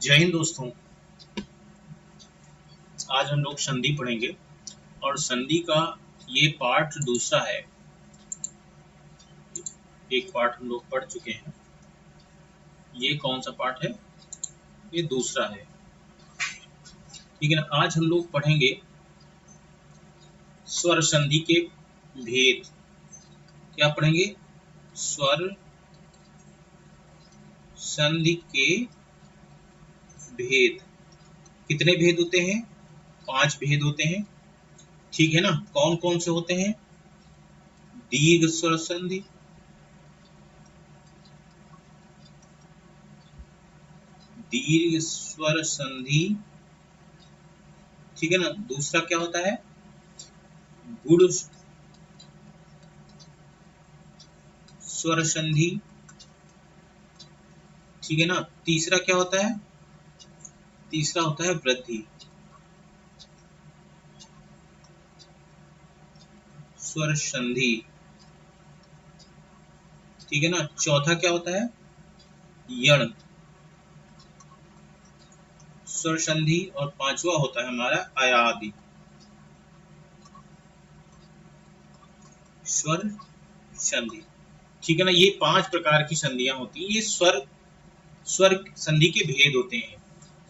जय हिंद दोस्तों। आज हम लोग संधि पढ़ेंगे और संधि का ये पार्ट दूसरा है। एक पार्ट हम लोग पढ़ चुके हैं, ये कौन सा पार्ट है? ये दूसरा है। ठीक है ना। आज हम लोग पढ़ेंगे स्वर संधि के भेद। क्या पढ़ेंगे? स्वर संधि के भेद। कितने भेद होते हैं? 5 भेद होते हैं। ठीक है ना। कौन कौन से होते हैं? दीर्घ स्वर संधि, दीर्घ स्वर संधि, ठीक है ना। दूसरा क्या होता है? गुण स्वर संधि, ठीक है ना। तीसरा क्या होता है? तीसरा होता है वृद्धि स्वर संधि, ठीक है ना। चौथा क्या होता है? यण स्वर संधि, और पांचवा होता है हमारा अयादि स्वर संधि, ठीक है ना। ये 5 प्रकार की संधियां होती हैं। ये स्वर संधि के भेद होते हैं।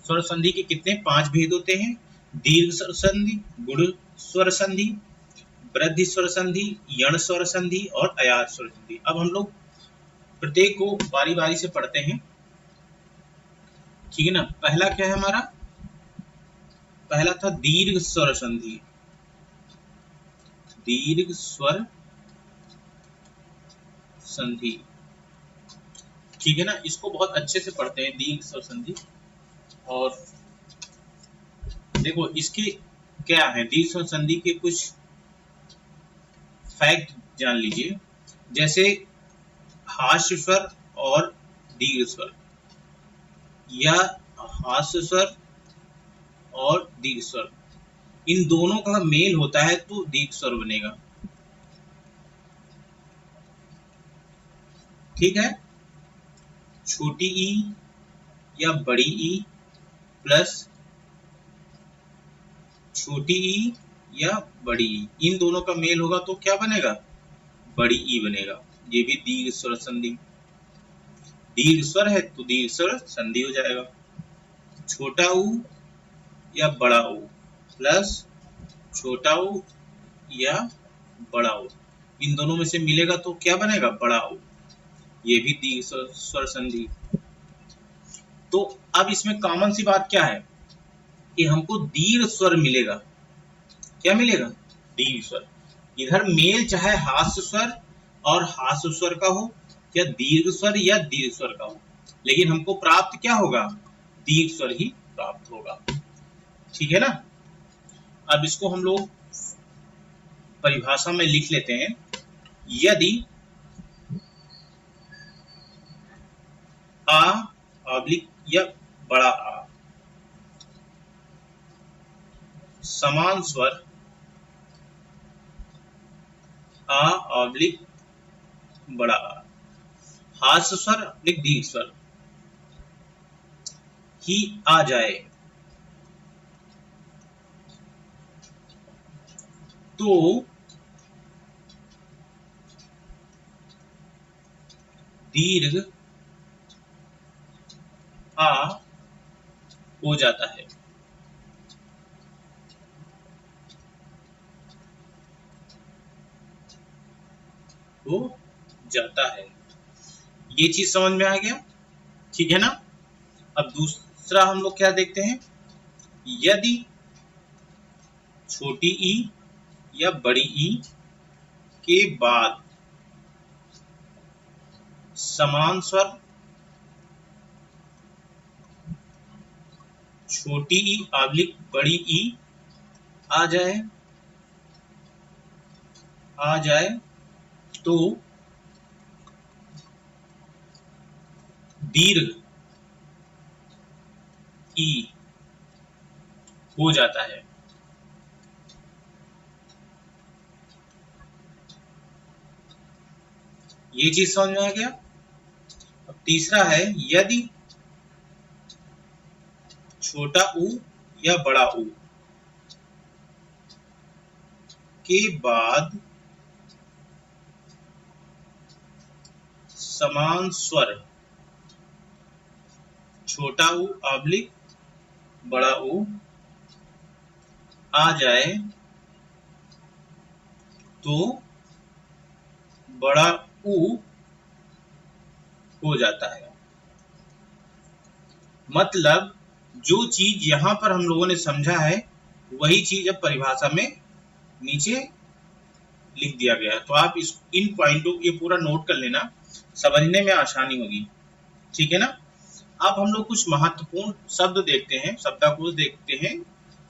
स्वर संधि के कितने? 5 भेद होते हैं। दीर्घ स्वर संधि, गुण स्वर संधि, वृद्धि स्वर संधि, यण स्वर संधि और अयाद स्वर संधि। अब हम लोग प्रत्येक को बारी बारी से पढ़ते हैं। ठीक है ना। पहला क्या है हमारा? पहला था दीर्घ स्वर संधि, दीर्घ स्वर संधि, ठीक है ना। इसको बहुत अच्छे से पढ़ते हैं, दीर्घ स्वर संधि। और देखो इसके क्या है, दीर्घ स्वर संधि के कुछ फैक्ट जान लीजिए। जैसे हास्य स्वर और दीर्घ स्वर, या हास्य स्वर और दीर्घ स्वर, इन दोनों का मेल होता है तो दीर्घ स्वर बनेगा। ठीक है। छोटी ई या बड़ी ई प्लस छोटी ई या बड़ी ई, इन दोनों का मेल होगा तो क्या बनेगा? बड़ी ई बनेगा। ये भी दीर्घ स्वर संधि। दीर्घ स्वर है तो दीर्घ स्वर संधि हो जाएगा। छोटा ऊ या बड़ा ऊ प्लस छोटा ऊ या बड़ा ऊ, इन दोनों में से मिलेगा तो क्या बनेगा? बड़ा ऊ। ये भी दीर्घ स्वर संधि। तो अब इसमें कॉमन सी बात क्या है कि हमको दीर्घ स्वर मिलेगा। क्या मिलेगा? दीर्घ स्वर। इधर मेल चाहे हास्य स्वर और हास्य स्वर का हो, या दीर्घ स्वर या दीर्घ स्वर का हो, लेकिन हमको प्राप्त क्या होगा? दीर्घ स्वर ही प्राप्त होगा। ठीक है ना। अब इसको हम लोग परिभाषा में लिख लेते हैं। यदि आ ऑब्लिक या बड़ा आ समान स्वर आ ऑब्लिक बड़ा आ, हास्य स्वर ऑब्लिक दीर्घ स्वर ही आ जाए तो दीर्घ आ हो जाता है। हो जाता है। ये चीज समझ में आ गया? ठीक है ना। अब दूसरा हम लोग क्या देखते हैं? यदि छोटी ई या बड़ी ई के बाद समान स्वर छोटी ई ऑब्लिक बड़ी ई आ जाए तो दीर्घ ई हो जाता है। ये चीज समझ में आ गया। अब तीसरा है, यदि छोटा ऊ या बड़ा ऊ के बाद समान स्वर छोटा ऊ ऑब्लिक बड़ा ऊ आ जाए तो बड़ा ऊ हो जाता है। मतलब जो चीज यहां पर हम लोगों ने समझा है वही चीज अब परिभाषा में नीचे लिख दिया गया है। तो आप इन पॉइंटों को ये पूरा नोट कर लेना, समझने में आसानी होगी, ठीक है ना। अब हम लोग कुछ महत्वपूर्ण शब्द देखते हैं, शब्दकोश देखते हैं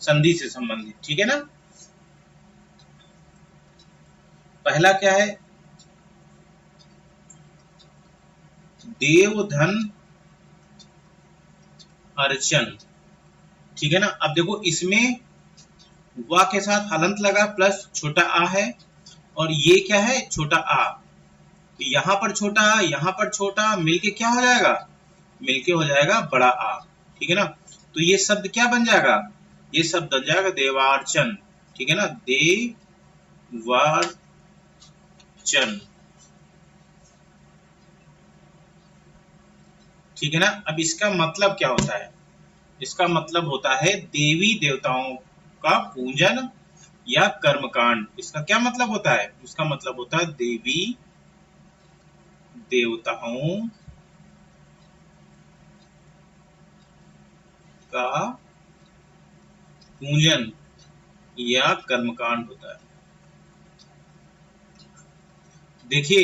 संधि से संबंधित, ठीक है ना। पहला क्या है, देव धन अर्चन, ठीक है ना। अब देखो इसमें वा के साथ हलंत लगा प्लस छोटा आ है, और ये क्या है, छोटा आ। तो यहाँ पर छोटा आ, यहाँ पर छोटा, मिलके क्या हो जाएगा, मिलके हो जाएगा बड़ा आ, ठीक है ना। तो ये शब्द क्या बन जाएगा, ये शब्द बन जाएगा देवार्चन, ठीक है ना, देवार्चन, ठीक है ना। अब इसका मतलब क्या होता है, इसका मतलब होता है देवी देवताओं का पूजन या कर्मकांड। इसका क्या मतलब होता है, इसका मतलब होता है देवी देवताओं का पूजन या कर्मकांड होता है। देखिए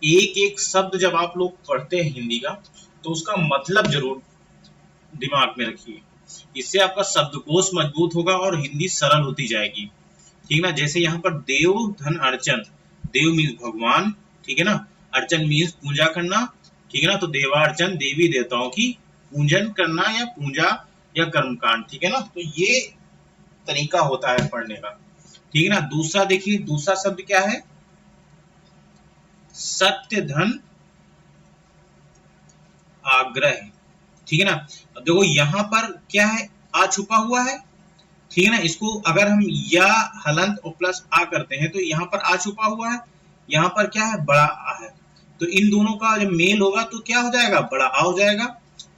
एक एक शब्द जब आप लोग पढ़ते हैं हिंदी का तो उसका मतलब जरूर दिमाग में रखिए, इससे आपका शब्दकोश मजबूत होगा और हिंदी सरल होती जाएगी, ठीक ना। जैसे यहाँ पर देव धन अर्चन, देव मीन्स भगवान, ठीक है ना, अर्चन मीन्स पूजा करना, ठीक है ना। तो देवार्चन देवी देवताओं की पूजन करना या पूजा या कर्मकांड, ठीक है ना। तो ये तरीका होता है पढ़ने का, ठीक है ना। दूसरा देखिए, दूसरा शब्द क्या है, सत्य धन आग्रह, ठीक है ना। अब देखो यहाँ पर क्या है, आ छुपा हुआ है, ठीक है ना। इसको अगर हम या हलंत और प्लस आ करते हैं तो यहाँ पर आ छुपा हुआ है, यहाँ पर क्या है, बड़ा आ है। तो इन दोनों का जब मेल होगा तो क्या हो जाएगा, बड़ा आ हो जाएगा।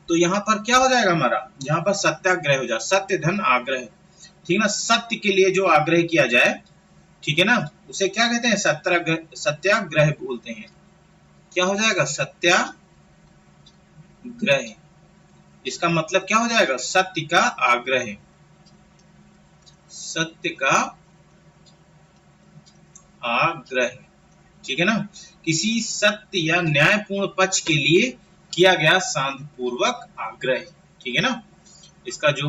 तो यहाँ पर क्या हो जाएगा हमारा, यहाँ पर सत्याग्रह हो जाए, सत्य धन आग्रह, ठीक है ना। सत्य के लिए जो आग्रह किया जाए, ठीक है ना, उसे क्या कहते हैं, सत्याग्रह, सत्याग्रह बोलते हैं। क्या हो जाएगा, सत्याग्रह। इसका मतलब क्या हो जाएगा, सत्य का आग्रह, सत्य का आग्रह, ठीक है ना। किसी सत्य या न्यायपूर्ण पक्ष के लिए किया गया शांतिपूर्वक आग्रह, ठीक है ना। इसका जो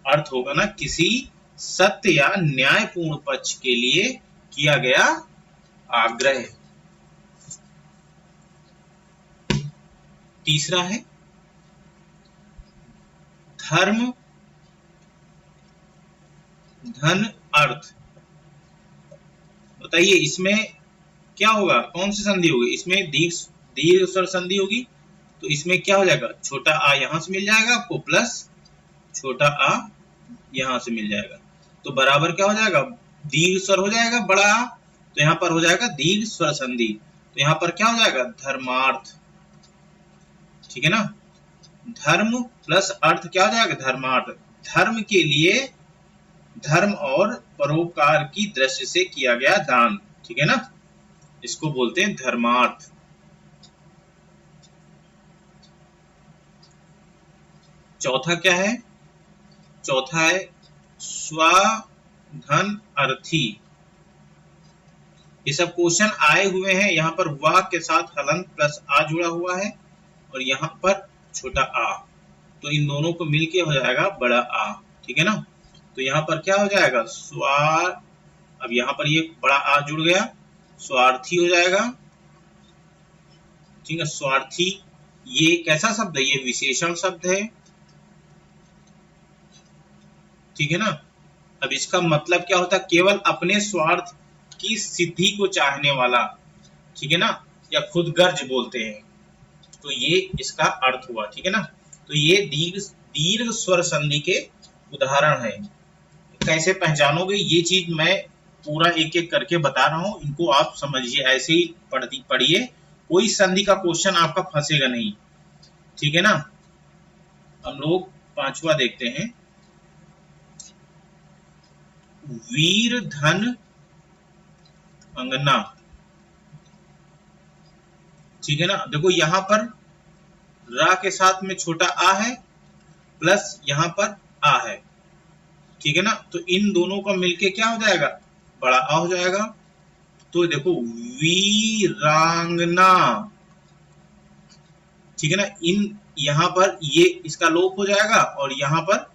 अर्थ होगा ना, किसी सत्य या न्यायपूर्ण पक्ष के लिए किया गया आग्रह। तीसरा है धर्म धन अर्थ। बताइए इसमें क्या होगा, कौन सी संधि होगी, इसमें दीर्घ स्वर संधि होगी। तो इसमें क्या हो जाएगा, छोटा आ यहां से मिल जाएगा आपको प्लस छोटा आ यहां से मिल जाएगा, तो बराबर क्या हो जाएगा, दीर्घ स्वर हो जाएगा बड़ा आ, तो यहाँ पर हो जाएगा दीर्घ स्वर संधि। तो यहाँ पर क्या हो जाएगा, धर्मार्थ, ठीक है ना। धर्म प्लस अर्थ क्या हो जाएगा, धर्मार्थ। धर्म के लिए धर्म और परोपकार की दृष्टि से किया गया दान, ठीक है ना, इसको बोलते हैं धर्मार्थ। चौथा क्या है, चौथा है स्वधन अर्थी। ये सब क्वेश्चन आए हुए हैं, यहाँ पर वाह के साथ हलंत प्लस आ जुड़ा हुआ है और यहाँ पर छोटा आ, तो इन दोनों को मिलके हो जाएगा बड़ा आ, ठीक है ना। तो यहाँ पर क्या हो जाएगा, अब यहाँ पर ये बड़ा आ जुड़ गया, स्वार्थी हो जाएगा, ठीक है। स्वार्थी ये कैसा शब्द है, ये विशेषण शब्द है, ठीक है ना। अब इसका मतलब क्या होता है, केवल अपने स्वार्थ की सिद्धि को चाहने वाला, ठीक है ना, या खुद गर्ज बोलते हैं, तो ये इसका अर्थ हुआ, ठीक है ना। तो ये दीर्घ स्वर संधि के उदाहरण है। कैसे पहचानोगे ये चीज मैं पूरा एक एक करके बता रहा हूं, इनको आप समझिए, ऐसे ही पढ़िए, कोई संधि का क्वेश्चन आपका फंसेगा नहीं, ठीक है ना। हम लोग पांचवा देखते हैं, वीर धन अंगना, ठीक है ना। देखो यहाँ पर रा के साथ में छोटा आ है प्लस यहाँ पर आ है, ठीक है ना। तो इन दोनों का मिलके क्या हो जाएगा, बड़ा आ हो जाएगा। तो देखो वीरांगना, ठीक है ना। इन यहाँ पर ये इसका लोप हो जाएगा और यहाँ पर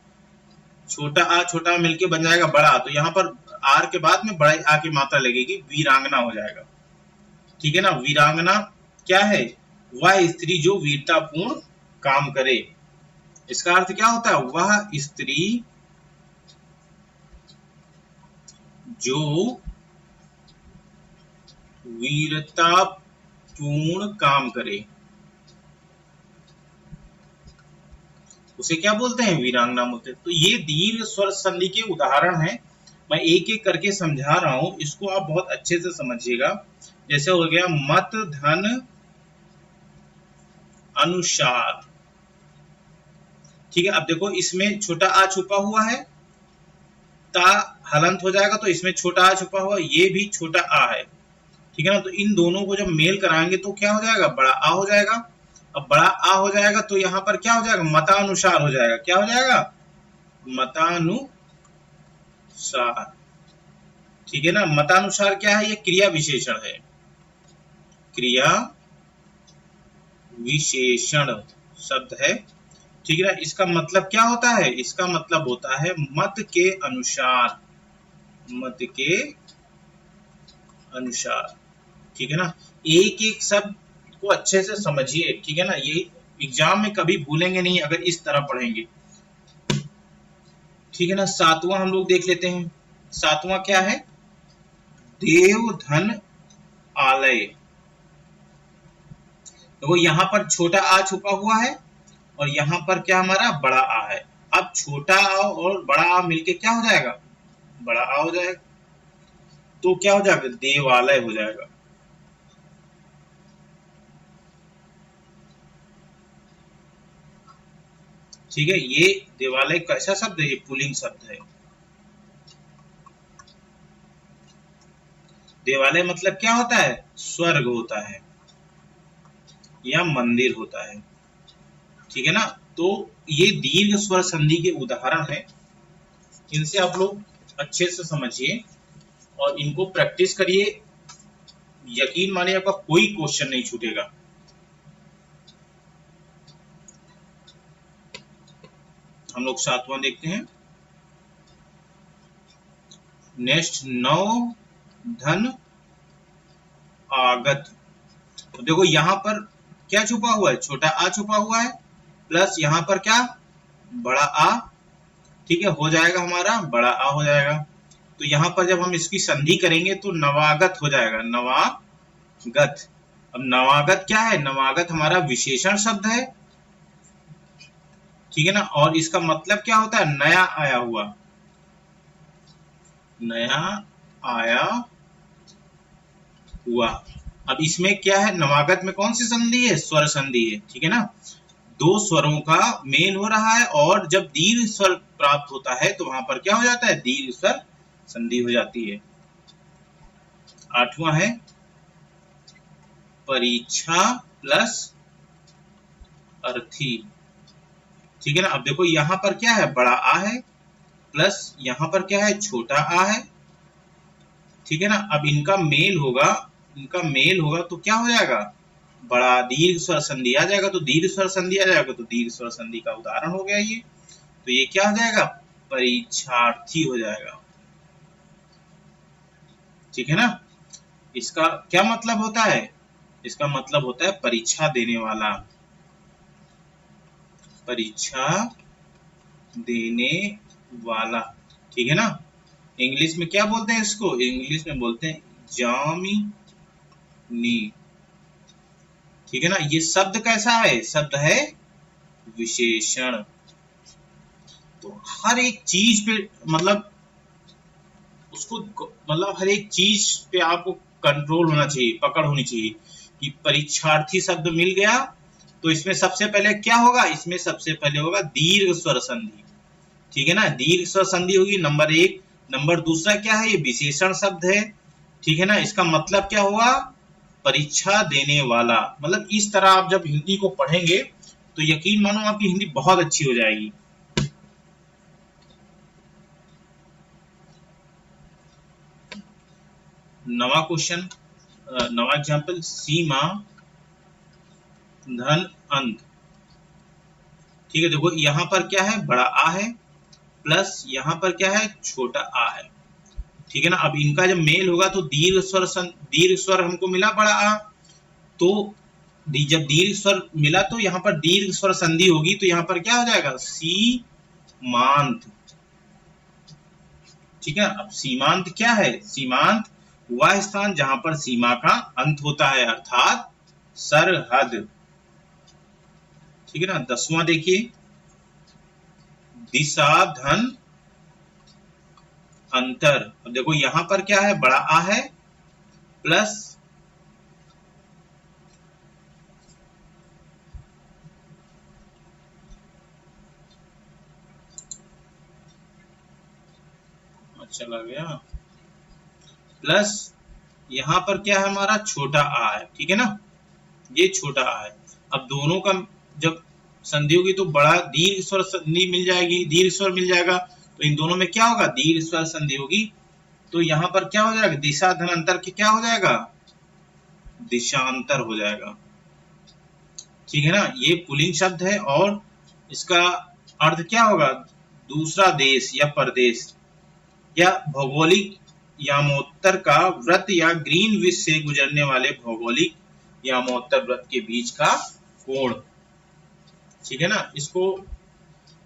छोटा आ मिलके बन जाएगा बड़ा, तो यहाँ पर आर के बाद में बड़ा आ की मात्रा लगेगी, वीरांगना हो जाएगा, ठीक है ना। वीरांगना क्या है, वह स्त्री जो वीरतापूर्ण काम करे। इसका अर्थ क्या होता है, वह स्त्री जो वीरतापूर्ण काम करे उसे क्या बोलते हैं, वीरांगना बोलते हैं। तो ये दीर्घ स्वर संधि के उदाहरण हैं, मैं एक एक करके समझा रहा हूं, इसको आप बहुत अच्छे से समझिएगा। जैसे हो गया मत धन अनुसार, ठीक है। अब देखो इसमें छोटा आ छुपा हुआ है, ता हलंत हो जाएगा, तो इसमें छोटा आ छुपा हुआ, ये भी छोटा आ है, ठीक है ना। तो इन दोनों को जब मेल कराएंगे तो क्या हो जाएगा, बड़ा आ हो जाएगा। अब बड़ा आ हो जाएगा तो यहाँ पर क्या हो जाएगा, मतानुसार हो जाएगा, क्या हो जाएगा, मतानुसार, ठीक है ना। मतानुसार क्या है, ये क्रिया विशेषण है, क्रिया विशेषण शब्द है, ठीक है ना। इसका मतलब क्या होता है, इसका मतलब होता है मत के अनुसार, मत के अनुसार, ठीक है ना। एक एक शब्द को अच्छे से समझिए, ठीक है ना, ये एग्जाम में कभी भूलेंगे नहीं अगर इस तरह पढ़ेंगे, ठीक है ना। सातवां हम लोग देख लेते हैं, सातवां क्या है, देवधन आलय। तो यहाँ पर छोटा आ छुपा हुआ है और यहाँ पर क्या हमारा बड़ा आ है। अब छोटा आ और बड़ा आ मिलके क्या हो जाएगा, बड़ा आ हो जाएगा, तो क्या हो जाएगा, देवालय हो जाएगा, ठीक है। ये देवालय कैसा शब्द है, ये पुल्लिंग शब्द है। देवालय मतलब क्या होता है, स्वर्ग होता है या मंदिर होता है, ठीक है ना। तो ये दीर्घ स्वर संधि के उदाहरण है, इनसे आप लोग अच्छे से समझिए और इनको प्रैक्टिस करिए, यकीन मानिए आपका कोई क्वेश्चन नहीं छूटेगा। हम लोग सातवां देखते हैं, नेक्स्ट नौ धन आगत। तो देखो यहाँ पर क्या छुपा हुआ है, छोटा आ छुपा हुआ है प्लस यहाँ पर क्या, बड़ा आ, ठीक है, हो जाएगा हमारा बड़ा आ हो जाएगा। तो यहाँ पर जब हम इसकी संधि करेंगे तो नवागत हो जाएगा, नवागत। अब नवागत क्या है, नवागत हमारा विशेषण शब्द है, ठीक है ना। और इसका मतलब क्या होता है, नया आया हुआ, नया आया हुआ। अब इसमें क्या है, नवागत में कौन सी संधि है, स्वर संधि है, ठीक है ना। दो स्वरों का मेल हो रहा है और जब दीर्घ स्वर प्राप्त होता है तो वहां पर क्या हो जाता है, दीर्घ स्वर संधि हो जाती है। आठवां है परीक्षा प्लस अर्थी, ठीक है ना। अब देखो यहाँ पर क्या है, बड़ा आ है प्लस यहाँ पर क्या है, छोटा आ है, ठीक है ना। अब इनका मेल होगा, इनका मेल होगा तो क्या हो जाएगा, बड़ा दीर्घ स्वर संधि आ जाएगा। तो दीर्घ स्वर संधि आ जाएगा तो दीर्घ स्वर संधि का उदाहरण हो गया ये। तो ये क्या हो जाएगा, परीक्षार्थी हो जाएगा, ठीक है ना। इसका क्या मतलब होता है, इसका मतलब होता है परीक्षा देने वाला, परीक्षा देने वाला, ठीक है ना। इंग्लिश में क्या बोलते हैं इसको, इंग्लिश में बोलते हैं एग्जामिनी, ठीक है ना। ये शब्द कैसा है, शब्द है विशेषण, तो हर एक चीज पे मतलब उसको मतलब हर एक चीज पे आपको कंट्रोल होना चाहिए, पकड़ होनी चाहिए कि परीक्षार्थी शब्द मिल गया तो इसमें सबसे पहले क्या होगा, इसमें सबसे पहले होगा दीर्घ स्वर संधि। ठीक है ना, दीर्घ स्वर संधि होगी नंबर एक। नंबर दूसरा क्या है, ये विशेषण शब्द है। ठीक है ना, इसका मतलब क्या हुआ, परीक्षा देने वाला। मतलब इस तरह आप जब हिंदी को पढ़ेंगे तो यकीन मानो आपकी हिंदी बहुत अच्छी हो जाएगी। नवा क्वेश्चन, नवा एग्जाम्पल, सीमा धन अंत। ठीक है, देखो यहाँ पर क्या है, बड़ा आ है प्लस यहाँ पर क्या है, छोटा आ है। ठीक है ना, अब इनका जब मेल होगा तो दीर्घ स्वर हमको मिला बड़ा आ, तो जब दीर्घ स्वर मिला तो यहाँ पर दीर्घ स्वर संधि होगी, तो यहाँ पर क्या हो जाएगा, सीमांत। ठीक है, अब सीमांत क्या है, सीमांत वह स्थान जहां पर सीमा का अंत होता है, अर्थात सरहद। ठीक है ना, 10वां देखिए, दिशा धन अंतर। अब देखो यहां पर क्या है, बड़ा आ है प्लस चला गया, प्लस यहाँ पर क्या है, हमारा छोटा आ है। ठीक है ना, ये छोटा आ है। अब दोनों का जब संधि होगी तो बड़ा दीर्घ स्वर संधि मिल जाएगी, दीर्घ स्वर मिल जाएगा, तो इन दोनों में क्या होगा, दीर्घ स्वर संधि होगी। तो यहाँ पर क्या हो जाएगा, दिशा धन अंतर के क्या हो जाएगा, दिशांतर हो जाएगा। ठीक है ना, ये पुल्लिंग शब्द है और इसका अर्थ क्या होगा, दूसरा देश या प्रदेश या भौगोलिक यामोत्तर का व्रत या ग्रीनविच से गुजरने वाले भौगोलिक यामोत्तर व्रत के बीच का कोण। ठीक है ना, इसको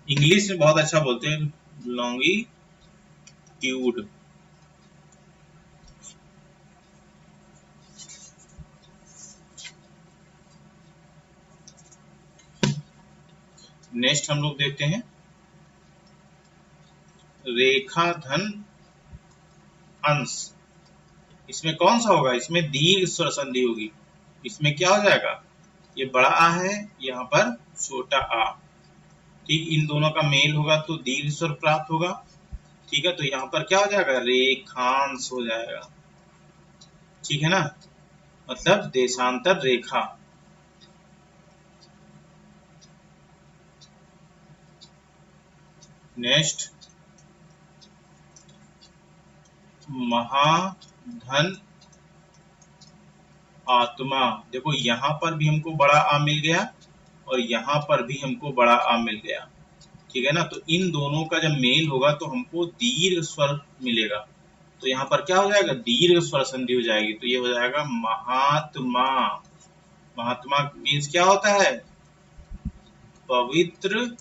इंग्लिश में बहुत अच्छा बोलते हैं, लॉन्गिट्यूड। नेक्स्ट हम लोग देखते हैं रेखा धन अंश। इसमें कौन सा होगा, इसमें दीर्घ स्वर संधि होगी। इसमें क्या हो जाएगा, ये बड़ा आ है, यहाँ पर छोटा आ। ठीक, इन दोनों का मेल होगा तो दीर्घ स्वर प्राप्त होगा। ठीक है, तो यहाँ पर क्या हो जाएगा, रेखांश हो जाएगा। ठीक है ना, मतलब देशांतर रेखा। नेक्स्ट, महाधन आत्मा। देखो यहाँ पर भी हमको बड़ा आ मिल गया और यहाँ पर भी हमको बड़ा आ मिल गया। ठीक है ना, तो इन दोनों का जब मेल होगा तो हमको दीर्घ स्वर मिलेगा। तो यहाँ पर क्या हो जाएगा, दीर्घ स्वर संधि हो जाएगी, तो ये हो जाएगा महात्मा। महात्मा मीन्स क्या होता है, पवित्र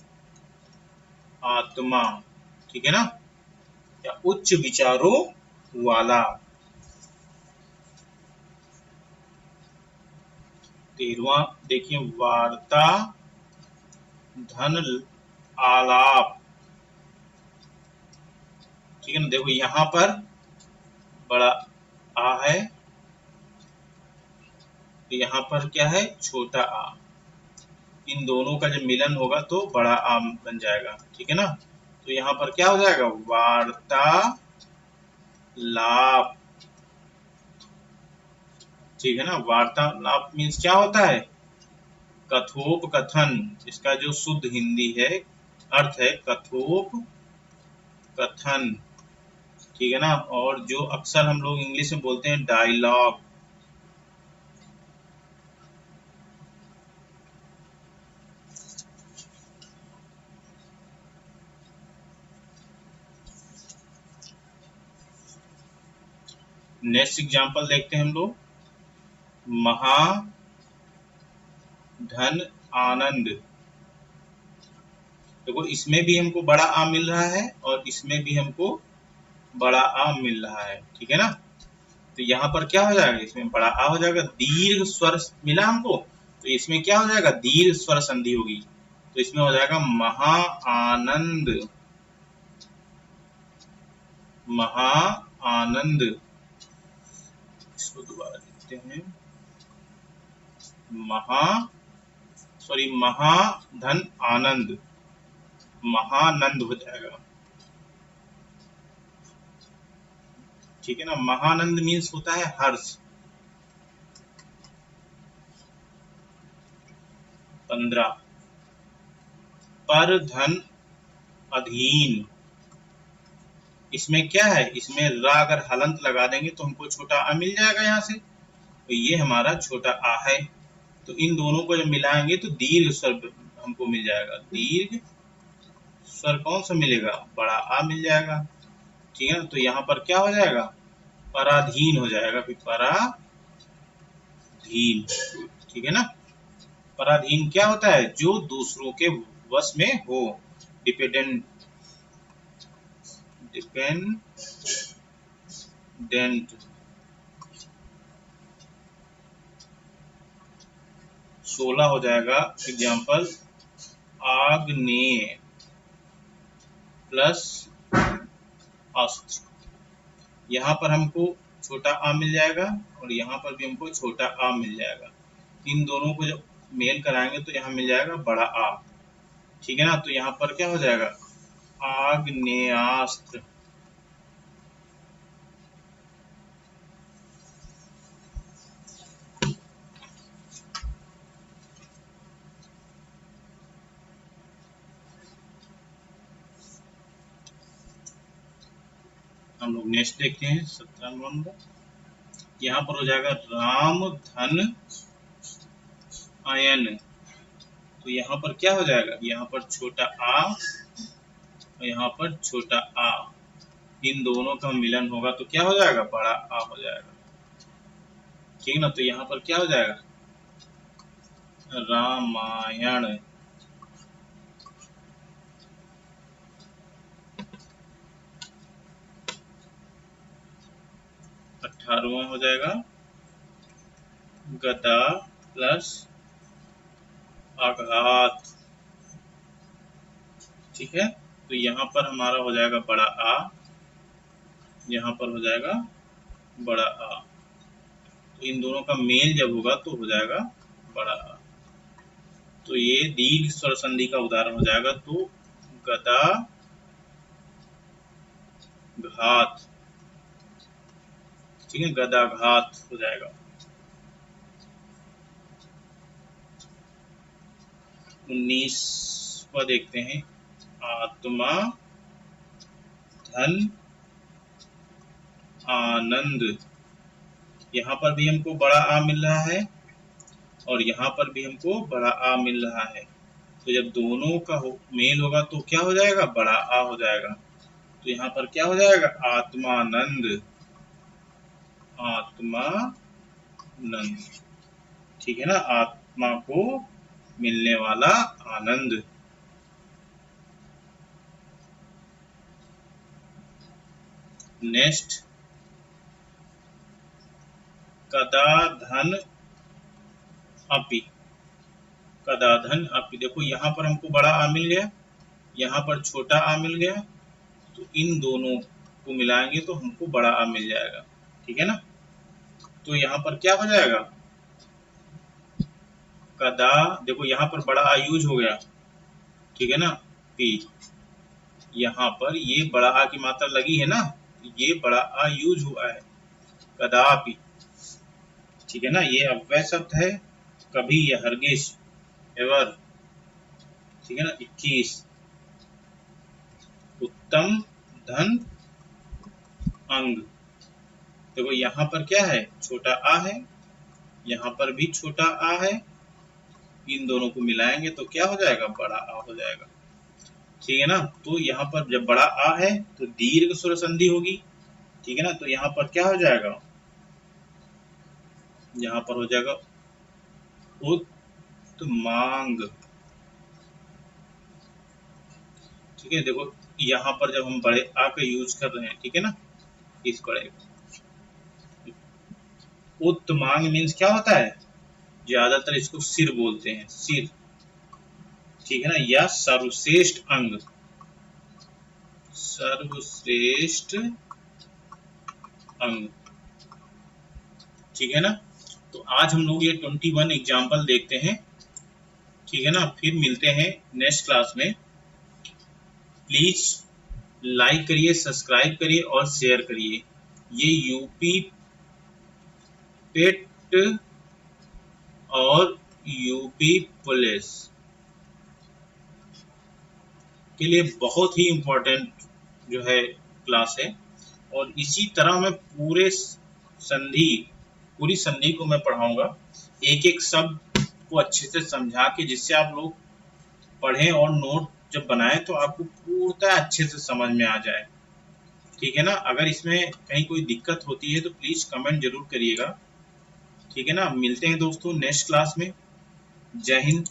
आत्मा। ठीक है ना, या उच्च विचारों वाला। 13वां देखिए, वार्ता धन आलाप। ठीक है ना, देखो यहाँ पर बड़ा आ है, तो यहाँ पर क्या है, छोटा आ। इन दोनों का जब मिलन होगा तो बड़ा आ बन जाएगा। ठीक है ना, तो यहाँ पर क्या हो जाएगा, वार्तालाप। ठीक है ना, वार्तालाप मीन्स क्या होता है, कथोपकथन। इसका जो शुद्ध हिंदी है अर्थ है कथोपकथन। ठीक है ना, और जो अक्सर हम लोग इंग्लिश में बोलते हैं डायलॉग। नेक्स्ट एग्जांपल देखते हैं हम लोग, महाधन आनंद। देखो इसमें भी हमको बड़ा आ मिल रहा है और इसमें भी हमको बड़ा आ मिल रहा है। ठीक है ना, तो यहाँ पर क्या हो जाएगा, इसमें बड़ा आ हो जाएगा, दीर्घ स्वर मिला हमको, तो इसमें क्या हो जाएगा, दीर्घ स्वर संधि होगी, तो इसमें हो जाएगा महा आनंद। महा आनंद, इसको दोबारा लिखते हैं, महाधन आनंद, महानंद हो जाएगा। ठीक है ना। महानंद मीन्स होता है हर्ष। 15 पर धन अधीन, इसमें क्या है, इसमें रा अगर हलंत लगा देंगे तो हमको छोटा आ मिल जाएगा यहाँ से, तो ये हमारा छोटा आ है। तो इन दोनों को जब मिलाएंगे तो दीर्घ स्वर हमको मिल जाएगा। दीर्घ स्वर कौन सा मिलेगा, बड़ा आ मिल जाएगा। ठीक है ना। तो यहाँ पर क्या हो जाएगा, पराधीन हो जाएगा, फिर पराधीन। ठीक है ना। पराधीन क्या होता है, जो दूसरों के वश में हो, डिपेंडेंट, डिपेंडेंट। 16 हो जाएगा एग्जाम्पल, आग्नेय प्लस अस्त्र। यहाँ पर हमको छोटा आ मिल जाएगा और यहाँ पर भी हमको छोटा आ मिल जाएगा। इन दोनों को जब मेल कराएंगे तो यहाँ मिल जाएगा बड़ा आ। ठीक है ना। तो यहाँ पर क्या हो जाएगा, आग्नेयास्त्र। हम लोग नेक्स्ट देखते हैं 17 नंबर। यहाँ पर हो जाएगा राम धन आयन। तो यहाँ पर क्या हो जाएगा, यहाँ पर छोटा आ और यहाँ पर छोटा आ, इन दोनों का मिलन होगा तो क्या हो जाएगा, बड़ा आ हो जाएगा। ठीक है ना। तो यहाँ पर क्या हो जाएगा, रामायण। अठारहवां हो जाएगा गदा प्लस आघात। ठीक है। तो यहाँ पर हमारा हो जाएगा बड़ा आ, यहाँ पर हो जाएगा बड़ा आ। तो इन दोनों का मेल जब होगा तो हो जाएगा बड़ा आ। तो ये दीर्घ स्वर संधि का उदाहरण हो जाएगा। तो गदा घात। ठीक है, गदाघात हो जाएगा। 19वां देखते हैं, आत्मा धन आनंद। यहाँ पर भी हमको बड़ा आ मिल रहा है और यहाँ पर भी हमको बड़ा आ मिल रहा है। तो जब दोनों का मेल होगा तो क्या हो जाएगा, बड़ा आ हो जाएगा। तो यहाँ पर क्या हो जाएगा, आत्मानंद, आत्मानंद। ठीक है ना, आत्मा को मिलने वाला आनंद। नेक्स्ट, कदा धन अपि। कदा धन अपि, देखो यहाँ पर हमको बड़ा आ मिल गया, यहाँ पर छोटा आ मिल गया, तो इन दोनों को मिलाएंगे तो हमको बड़ा आ मिल जाएगा। ठीक है ना। तो यहाँ पर क्या हो जाएगा, कदा, देखो यहाँ पर बड़ा आ यूज हो गया। ठीक है ना। पी, यहाँ पर ये बड़ा आ की मात्रा लगी है ना, ये बड़ा आ यूज हुआ है, कदापि। ठीक है ना। ये अव्यय शब्द है, कभी या हरगिज, एवर। ठीक है ना। 21, उत्तम धन अंग। देखो यहाँ पर क्या है, छोटा आ है, यहाँ पर भी छोटा आ है, इन दोनों को मिलाएंगे तो क्या हो जाएगा, बड़ा आ हो जाएगा। ठीक है ना। तो यहाँ पर जब बड़ा आ है तो दीर्घ स्वर संधि होगी। ठीक है ना। तो यहाँ पर क्या हो जाएगा, यहाँ पर हो जाएगा उत्तमांग। ठीक है। देखो यहाँ पर जब हम बड़े आ का यूज कर रहे हैं, ठीक है ना, इस बड़े, उत्तमांग मीन्स क्या होता है, ज्यादातर इसको सिर बोलते हैं, सिर। ठीक है ना। या सर्वश्रेष्ठ अंग, सर्वश्रेष्ठ अंग। ठीक है ना। तो आज हम लोग ये 21 एग्जाम्पल देखते हैं। ठीक है ना, फिर मिलते हैं नेक्स्ट क्लास में। प्लीज लाइक करिए, सब्सक्राइब करिए और शेयर करिए। ये यूपी पेट और यूपी पुलिस के लिए बहुत ही इम्पोर्टेंट जो है क्लास है। और इसी तरह मैं पूरी संधि को मैं पढ़ाऊंगा, एक एक शब्द को अच्छे से समझा के, जिससे आप लोग पढ़ें और नोट जब बनाए तो आपको पूरा अच्छे से समझ में आ जाए। ठीक है ना। अगर इसमें कहीं कोई दिक्कत होती है तो प्लीज कमेंट जरूर करिएगा। ठीक है ना। मिलते हैं दोस्तों नेक्स्ट क्लास में। जय हिंद,